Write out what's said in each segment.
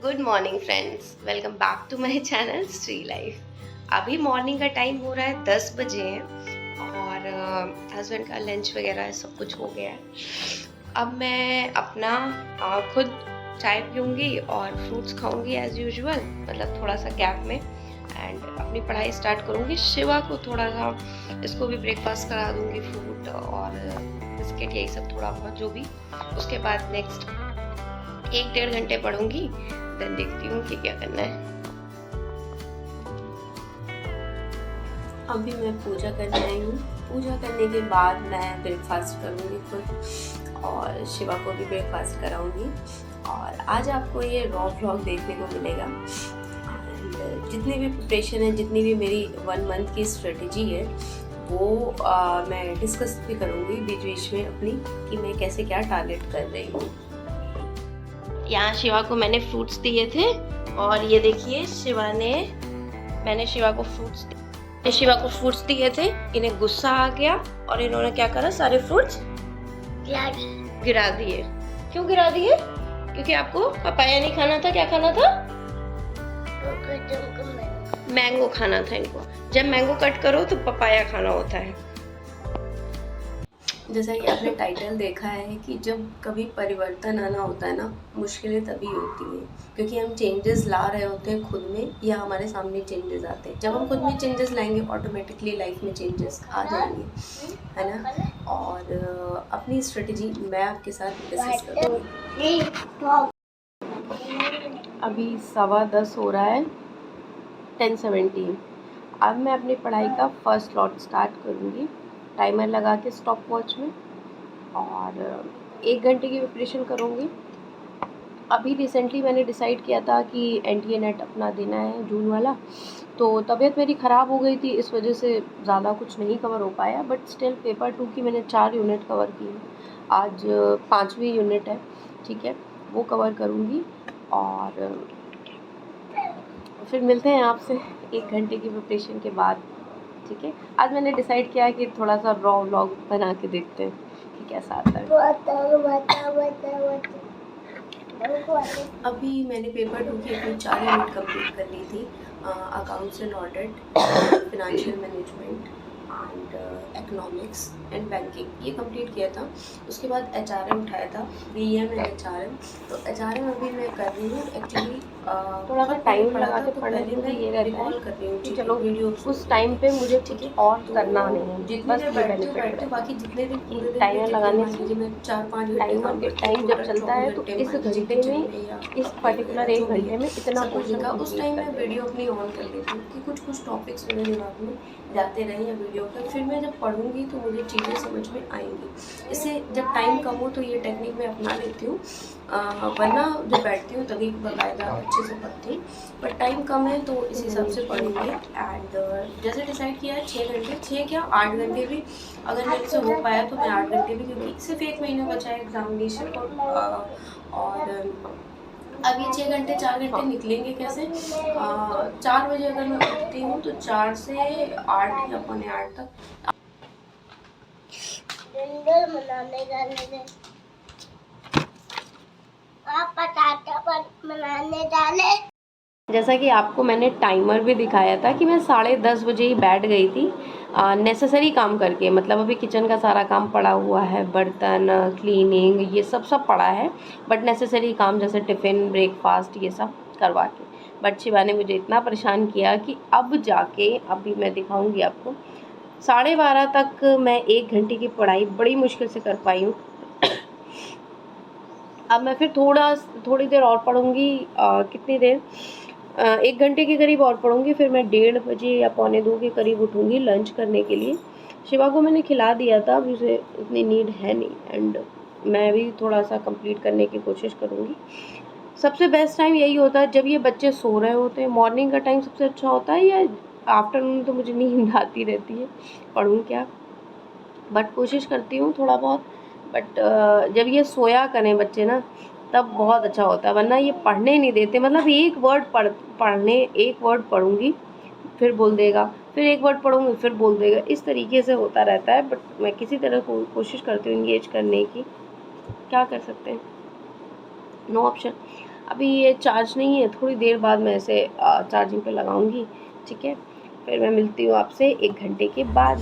Good morning friends, welcome back to my channel Shri life. अभी morning का time हो रहा है 10 बजे हैं और हस्बैंड का लंच वगैरह सब कुछ हो गया है। अब मैं अपना खुद चाय पीऊँगी और फ्रूट्स खाऊंगी एज़ यूजुअल, मतलब थोड़ा सा गैप में, एंड अपनी पढ़ाई स्टार्ट करूँगी। शिवा को थोड़ा सा, इसको भी ब्रेकफास्ट करा दूँगी, फ्रूट और बिस्किट यही सब थोड़ा बहुत जो भी। उसके बाद नेक्स्ट 1-1.5 घंटे पढ़ूंगी, देन देखती हूँ कि क्या करना है। अभी मैं पूजा करने आई हूँ। पूजा करने के बाद मैं ब्रेकफास्ट करूँगी खुद और शिवा को भी ब्रेकफास्ट कराऊँगी। और आज आपको ये रॉ व्लॉग देखने को मिलेगा। एंड जितनी भी प्रिपरेशन है, जितनी भी मेरी 1 मंथ की स्ट्रेटजी है, वो मैं डिस्कस भी करूँगी बीच बीच में अपनी, कि मैं कैसे क्या टारगेट कर रही हूँ। यहाँ शिवा को मैंने फ्रूट्स दिए थे और ये देखिए मैंने शिवा को फ्रूट्स दिए थे। इन्हें गुस्सा आ गया और इन्होंने क्या करा, सारे फ्रूट्स गिरा दिए। क्यों गिरा दिए? क्योंकि आपको पपाया नहीं खाना था। क्या खाना था? मैंगो खाना था इनको। जब मैंगो कट करो तो पपाया खाना होता है। जैसा कि आपने टाइटल देखा है कि जब कभी परिवर्तन आना होता है ना, मुश्किलें तभी होती हैं क्योंकि हम चेंजेस ला रहे होते हैं खुद में, या हमारे सामने चेंजेस आते हैं। जब हम खुद में चेंजेस लाएंगे, ऑटोमेटिकली लाइफ में चेंजेस आ जाएंगे, है ना। और अपनी स्ट्रेटजी मैं आपके साथ डिस्कस करूँगी। अभी 10:15 हो रहा है, 10:17। अब मैं अपनी पढ़ाई का फर्स्ट लॉट स्टार्ट करूँगी टाइमर लगा के स्टॉप वॉच में, और 1 घंटे की प्रिपरेशन करूँगी। अभी रिसेंटली मैंने डिसाइड किया था कि NTA नेट अपना देना है, जून वाला। तो तबीयत मेरी ख़राब हो गई थी, इस वजह से ज़्यादा कुछ नहीं कवर हो पाया, बट स्टिल पेपर 2 की मैंने 4 यूनिट कवर की है। आज 5वीं यूनिट है, ठीक है, वो कवर करूँगी। और फिर मिलते हैं आपसे 1 घंटे की प्रिपरेशन के बाद, ठीक है। आज मैंने डिसाइड किया है कि थोड़ा सा रॉ व्लॉग बना के देखते हैं कि कैसा आता है। अभी मैंने पेपर 2 की अपनी 4 यूनिट कंप्लीट कर ली थी। Accounts and audit, financial management and economics and banking, ये कंप्लीट किया था। उसके बाद HRM उठाया था, BM एंड HRM। तो HRM अभी मैं कर रही हूँ। एक्चुअली थोड़ा सा टाइम लगा के पढ़ने में ये रहता है कि चलो वीडियो उस टाइम पे मुझे ठीक है और करना नहीं है, जितने देर बैठते बाकी जितने दिन पूरे टाइमर लगाने से मैं 4-5 टाइमर के टाइम जब चलता है तो इस घंटे में, इस पर्टिकुलर 1 घंटे में इतना पोर्शन का उस टाइम मैं वीडियो अपनी ऑन कर लेती हूँ कि कुछ टॉपिक्स मेरे दिमाग में जाते रहें या वीडियो पर, फिर मैं जब पढ़ूँगी तो मुझे चीज़ें समझ में आएंगी। इससे जब टाइम कम हो तो ये टेक्निक मैं अपना लेती हूँ, वरना जब बैठती हूँ तभी बाकायदा अच्छे से पढ़ती हूँ। बट टाइम कम है तो इस हिसाब से पढ़ूँगी। एंड जैसे डिसाइड किया है 6 घंटे, 6 क्या 8 घंटे भी अगर मेरे से हो पाया तो मैं 8 घंटे भी, क्योंकि सिर्फ 1 महीना बचा है एग्जामिनेशन और अभी 6 घंटे 4 घंटे निकलेंगे कैसे। 4 बजे अगर मैं उठती हूँ तो 4 से 8 या पौने 8 तक बनाने डाले। जैसा कि आपको मैंने टाइमर भी दिखाया था कि मैं 10:30 बजे ही बैठ गई थी नेसेसरी काम करके। मतलब अभी किचन का सारा काम पड़ा हुआ है, बर्तन क्लीनिंग ये सब पड़ा है, बट नेसेसरी काम जैसे टिफ़िन ब्रेकफास्ट ये सब करवा के। बट शिवा ने मुझे इतना परेशान किया कि अब जाके, अभी मैं दिखाऊंगी आपको, 12:30 तक मैं 1 घंटे की पढ़ाई बड़ी मुश्किल से कर पाई हूँ। अब मैं फिर थोड़ी देर और पढ़ूँगी, कितनी देर, 1 घंटे के करीब और पढ़ूँगी। फिर मैं 1:30 बजे या पौने 2 के करीब उठूँगी लंच करने के लिए। शिवा को मैंने खिला दिया था, अभी उसे इतनी नीड है नहीं, एंड मैं भी थोड़ा सा कंप्लीट करने की कोशिश करूँगी। सबसे बेस्ट टाइम यही होता है जब ये बच्चे सो रहे होते हैं। मॉर्निंग का टाइम सबसे अच्छा होता है, या आफ्टरनून तो मुझे नींद आती रहती है, पढ़ूँ क्या, बट कोशिश करती हूँ थोड़ा बहुत। बट जब ये सोया करें बच्चे ना, तब बहुत अच्छा होता है, वरना ये पढ़ने नहीं देते। मतलब एक वर्ड पढ़ूंगी फिर बोल देगा, फिर एक वर्ड पढ़ूंगी फिर बोल देगा, इस तरीके से होता रहता है। बट मैं किसी तरह कोशिश करती हूँ इंगेज करने की, क्या कर सकते हैं, नो ऑप्शन। अभी ये चार्ज नहीं है, थोड़ी देर बाद मैं इसे चार्जिंग पे लगाऊंगी, ठीक है। फिर मैं मिलती हूँ आपसे 1 घंटे के बाद।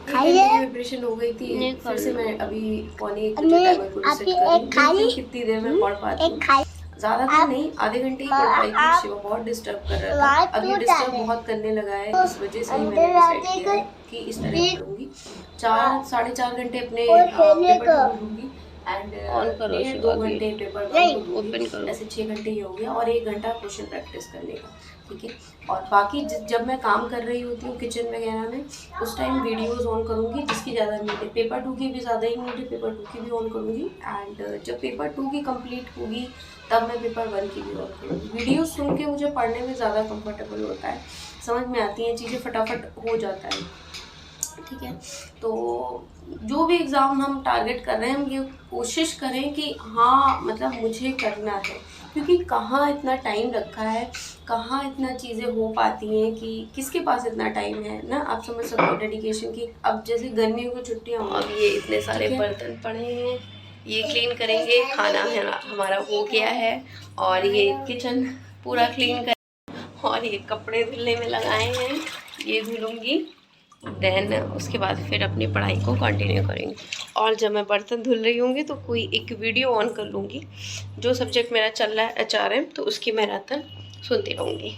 प्रिपरेशन हो गई थी, फिर से मैं अभी पौने 1 बजे टाइमर को रीसेट कर रही हूँ, देखती हूँ कितनी देर में पढ़ पाती हूँ। ज़्यादा देर नहीं, आधे घंटे ही पढ़ पाई थी। शिवा बहुत डिस्टर्ब कर रहा था, अब ये डिस्टर्ब बहुत करने लगा है, इस वजह से ही मैंने डिसाइड किया है कि इस तरह पढ़ूंगी। 4-4.5 घंटे अपने पेपर को दूंगी एंड 2 घंटे पेपर ओपन करो, ऐसे 6 घंटे ही हो गया, और 1 घंटा क्वेश्चन प्रैक्टिस करने का, ठीक है। और बाकी जब मैं काम कर रही होती हूँ किचन वगैरह में, उस टाइम वीडियोस ऑन करूँगी जिसकी ज़्यादा नीड है। पेपर 2 की भी ज़्यादा ही नीड है, पेपर 2 की भी ऑन करूँगी, एंड जब पेपर 2 की कंप्लीट होगी तब मैं पेपर 1 की भी ऑन करूँगी। वीडियोस सुन के मुझे पढ़ने में ज़्यादा कंफर्टेबल होता है, समझ में आती हैं चीज़ें, फटाफट हो जाता है, ठीक है। तो जो भी एग्ज़ाम हम टारगेट कर रहे हैं, हम ये कोशिश करें कि हाँ मतलब मुझे करना है, क्योंकि कहाँ इतना टाइम रखा है, कहाँ इतना चीज़ें हो पाती हैं कि किसके पास इतना टाइम है ना, आप समझ सकते हो डेडिकेशन की। अब जैसे गर्मियों की छुट्टियाँ हो, अब ये इतने सारे बर्तन पड़े हैं, ये क्लीन करेंगे, खाना है हमारा हो गया है, और ये किचन पूरा क्लीन कर, और ये कपड़े धुलने में लगाए हैं, ये धुलूँगी, देन उसके बाद फिर अपनी पढ़ाई को कंटिन्यू करेंगे। और जब मैं बर्तन धुल रही होंगी तो कोई एक वीडियो ऑन कर लूँगी, जो सब्जेक्ट मेरा चल रहा है HRM, तो उसकी मैराथन सुनती रहूँगी।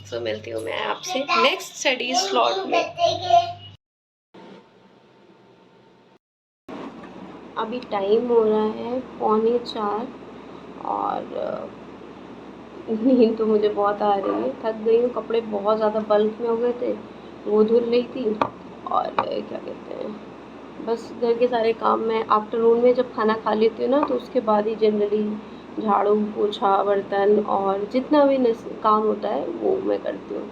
सो मिलती हूँ मैं आपसे नेक्स्ट स्टडी स्लॉट में। अभी टाइम हो रहा है 3:45 और नींद तो मुझे बहुत आ रही है, थक गई हूँ, कपड़े बहुत ज़्यादा बल्क में हो गए थे, वो धुल रही थी, और क्या कहते हैं, बस घर के सारे काम मैं आफ्टरनून में जब खाना खा लेती हूँ ना, तो उसके बाद ही जनरली झाड़ू पोछा बर्तन और जितना भी काम होता है वो मैं करती हूँ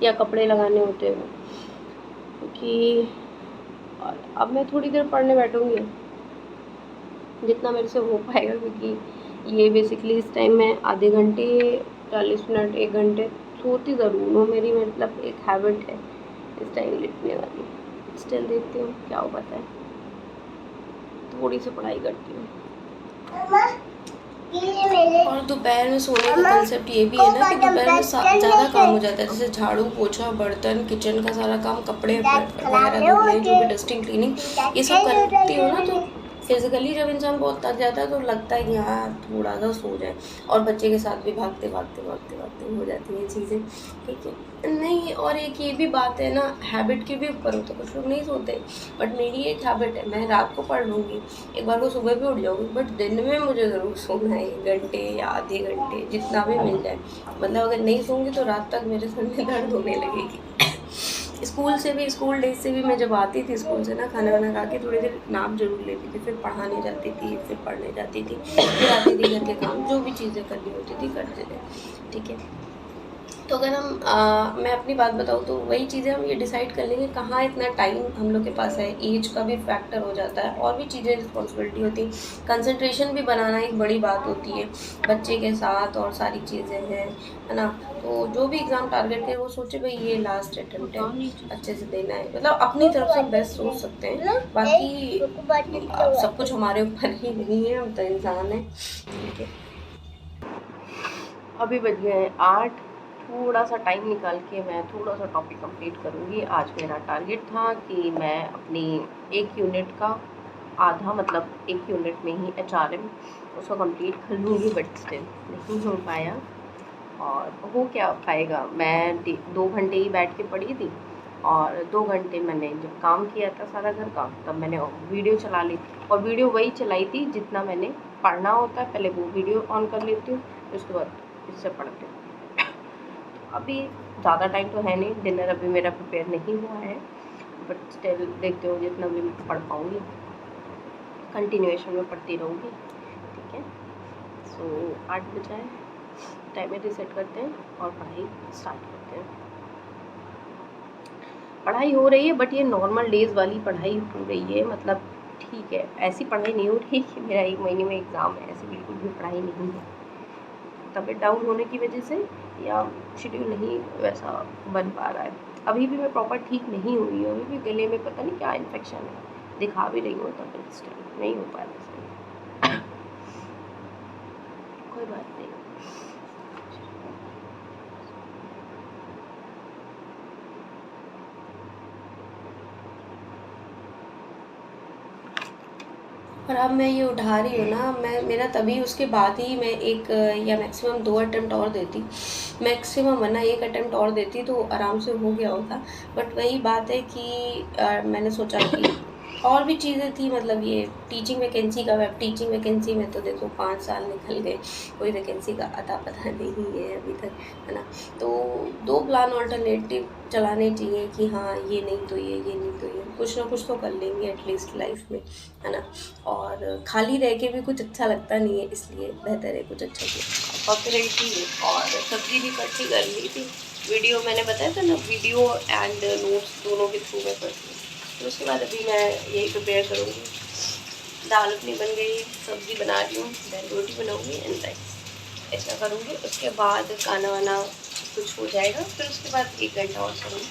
या कपड़े लगाने होते हैं क्योंकि, और अब मैं थोड़ी देर पढ़ने बैठूँगी जितना मेरे से हो पाएगा, क्योंकि ये बेसिकली इस टाइम में आधे घंटे 40 मिनट 1 घंटे सोती ज़रूर हूँ, मेरी मतलब एक हैबिट है इस टाइम लिखने वाली। स्टिल देखती हूँ क्या हो पाता है, थोड़ी सी पढ़ाई करती हूँ। और दोपहर में सोने का कंसेप्ट ये भी है ना कि दोपहर में ज़्यादा काम हो जाता है, जैसे झाड़ू पोछा बर्तन किचन का सारा काम, कपड़े वगैरह धुलने, जो भी डस्टिंग क्लीनिंग ये सब करती हूँ ना, तो फिजिकली जब इंसान बहुत थक जाता है तो लगता है कि हाँ थोड़ा सा सो जाए, और बच्चे के साथ भी भागते भागते भागते भागते हो जाती हैं चीज़ें, ठीक है। नहीं, और एक ये भी बात है ना, हैबिट के भी ऊपर होता है, कुछ लोग नहीं सोते, बट मेरी एक हैबिट है, मैं रात को पढ़ लूँगी, एक बार को सुबह भी उठ जाऊँगी, बट दिन में मुझे ज़रूर सोना है 1 घंटे या आधे घंटे, जितना भी मिल जाए। मतलब अगर नहीं सोऊंगी तो रात तक मेरे सर में दर्द होने लगेगी। स्कूल डेज से भी मैं जब आती थी स्कूल से ना, खाना वाना खा के थोड़ी देर नाप जरूर लेती थी, फिर पढ़ाने जाती थी, फिर पढ़ने जाती थी, फिर आती थी घर के काम, जो भी चीज़ें करनी होती थी करते थे, ठीक है। तो अगर मैं अपनी बात बताऊँ तो वही चीज़ें हम ये डिसाइड कर लेंगे कहाँ इतना टाइम हम लोग के पास है, एज का भी फैक्टर हो जाता है, और भी चीज़ें रिस्पॉन्सिबिलिटी होती है, कंसंट्रेशन भी बनाना एक बड़ी बात होती है बच्चे के साथ, और सारी चीज़ें हैं, है ना। तो जो भी एग्ज़ाम टारगेट है वो सोचे भाई ये लास्ट अटेम्प्ट है, अच्छे से देना है, मतलब अपनी तरफ से बेस्ट सोच सकते हैं, बाकी सब कुछ हमारे ऊपर ही नहीं है, हम तो इंसान हैं, ठीक है। अभी बज गए हैं 8, थोड़ा सा टाइम निकाल के मैं थोड़ा सा टॉपिक कंप्लीट करूँगी। आज मेरा टारगेट था कि मैं अपनी 1 यूनिट का आधा, मतलब 1 यूनिट में ही HRM उसको कंप्लीट कर लूँगी, बट स्टिल नहीं हो पाया। और हो क्या पाएगा, मैं 2 घंटे ही बैठ के पढ़ी थी, और 2 घंटे मैंने जब काम किया था सारा घर का, तब मैंने वीडियो चला ली, और वीडियो वही चलाई थी जितना मैंने पढ़ना होता है, पहले वो वीडियो ऑन कर लेती हूँ, उसके बाद इससे पढ़ते हूँ। अभी ज़्यादा टाइम तो है नहीं, डिनर अभी मेरा प्रिपेयर नहीं हुआ है, बट स्टिल देखते हो जितना भी पढ़ पाऊँगी, कंटिन्यूएशन में पढ़ती रहूँगी, ठीक है। सो 8 बजे है, टाइमर रीसेट करते हैं और पढ़ाई स्टार्ट करते हैं। पढ़ाई हो रही है, बट ये नॉर्मल डेज़ वाली पढ़ाई हो रही है, मतलब ठीक है, ऐसी पढ़ाई नहीं हो रही कि मेरा 1 महीने में एग्ज़ाम है, ऐसी बिल्कुल भी पढ़ाई नहीं है। तबीयत डाउन होने की वजह से या शेड्यूल नहीं वैसा बन पा रहा है। अभी भी मैं प्रॉपर ठीक नहीं हुई हूँ, अभी भी गले में पता नहीं क्या इन्फेक्शन है, दिखा भी रही हूँ, तब स्टिल नहीं हो पा रहा सही। कोई बात नहीं। और अब मैं ये उठा रही हूँ ना, मैं मेरा तभी उसके बाद ही मैं एक या मैक्सिमम 2 अटेम्प्ट और देती, मैक्सिमम, वरना 1 अटेम्प्ट और देती तो आराम से हो गया होता। बट वही बात है कि मैंने सोचा कि और भी चीज़ें थी, मतलब ये टीचिंग वैकेंसी का, वेब टीचिंग वैकेंसी में तो देखो 5 साल निकल गए, कोई वैकेंसी का अता पता नहीं है अभी तक, है ना। तो 2 प्लान ऑल्टरनेटिव चलाने चाहिए कि हाँ, ये नहीं तो ये नहीं तो ये, कुछ ना कुछ तो कर लेंगे एटलीस्ट लाइफ में, है ना। और खाली रह के भी कुछ अच्छा लगता नहीं है, इसलिए बेहतर है कुछ अच्छा किया। पक रही थी और सब्जी भी कच्ची कर ली थी। वीडियो मैंने बताया था ना, वीडियो एंड नोट्स दोनों के थ्रू मैं पढ़ती हूँ। तो उसके बाद अभी मैं यही प्रिपेयर करूँगी। दाल अपनी बन गई, सब्जी बना रही हूँ, देन रोटी बनाऊँगी एंड राइस, ऐसा करूँगी। उसके बाद खाना वाना कुछ हो जाएगा, फिर उसके बाद 1 घंटा और सोऊंगी।